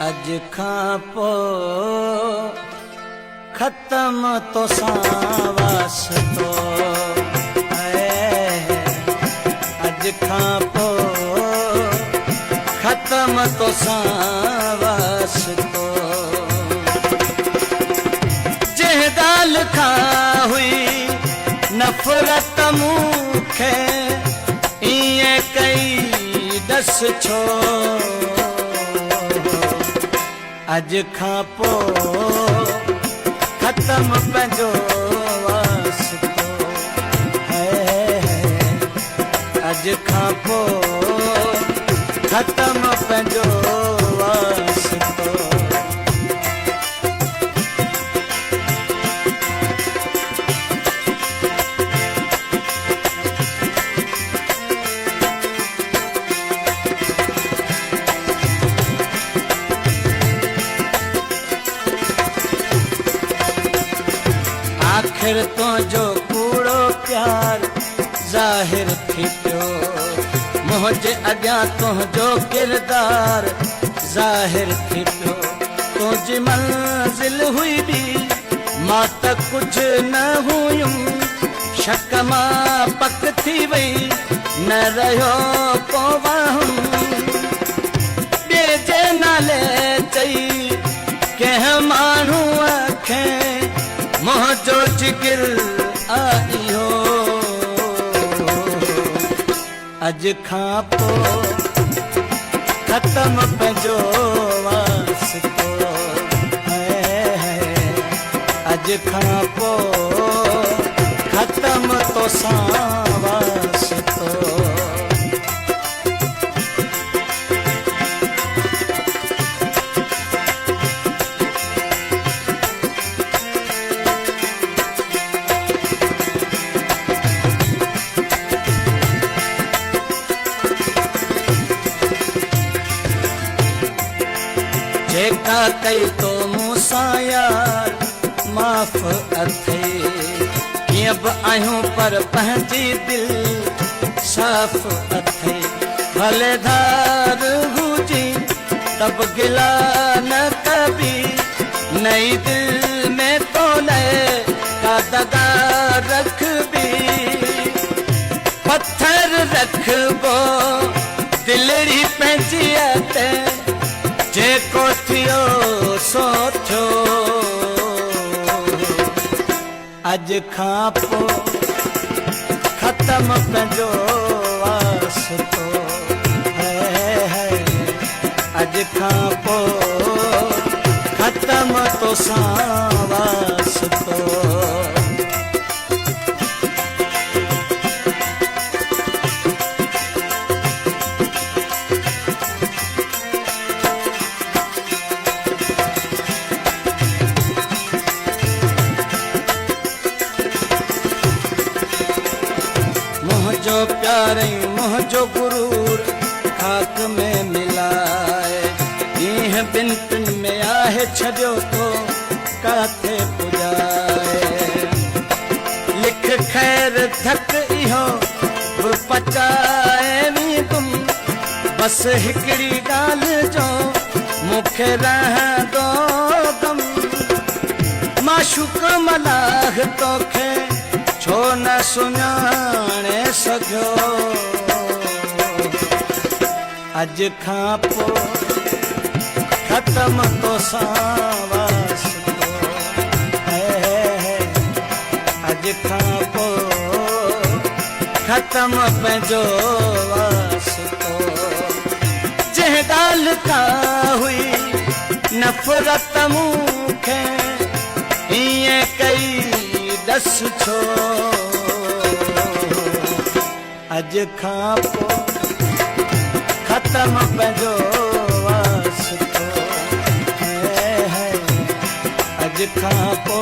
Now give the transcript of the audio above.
अज खां पोइ ख़त्म तो वास्तो अज खां पोइ ख़त्म तो वास्तो जंहिं ॻाल्हि खां हुई नफ़रत मूंखे ईअं कई दस छो अज खां पोइ ख़त्म पंहिंजो वास्तो अज खां पोइ ख़त्म पंहिंजो वास्तो आखिर तो जो कूड़ो प्यार ज़ाहिर थी पियो मुझे अॻियां तुंहिंजो किरदार ज़ाहिर थी पियो तुंहिंजी मंज़िल हुई बि मां त कुझु न हुयुमि शक मां पक थी वई न रहियो को वहम ॿिए जे नाले चई कंहिं माण्हूअ खे मुझो जिगर आयो अज खां पोइ ख़त्म पंहिंजो वास्तो अज खां पोइ ख़त्म तो वास्तो जेका कई तो मूंसां यार माफ़ अथे कीअं बि आहियूं पर पंहिंजी दिल साफ़ अथे भले धार हुजी तब गिला न कबी नई दिल में तो नए का दगा रखबी पत्थर रखबो दिलड़ी पंहिंजी अते जेको थियो सो थियो अज खां पोइ ख़त्म पंहिंजो वास्तो अज खां पोइ ख़त्म तो वास्तो मुझो प्यार मुझो गुरूर खाक में मिलाए ईह बिन पिन में आहे छॾियो तो काथे पुॼाए लिख खैर धक इहो पचाए तुम बस हिकड़ी ॻाल्हि जो मूंखे रहंदो गम माशूक मलाह तोखे छो न सुञाणे सघियो अज खां पोइ ख़त्म तो वास्तो अज खां पोइ ख़त्म पंहिंजो वास्तो जंहिं ॻाल्हि खां हुई नफ़रत मूंखे हीअं कई दस छो अज खां पोइ ख़त्म पंहिंजो वास्तो अज खां पोइ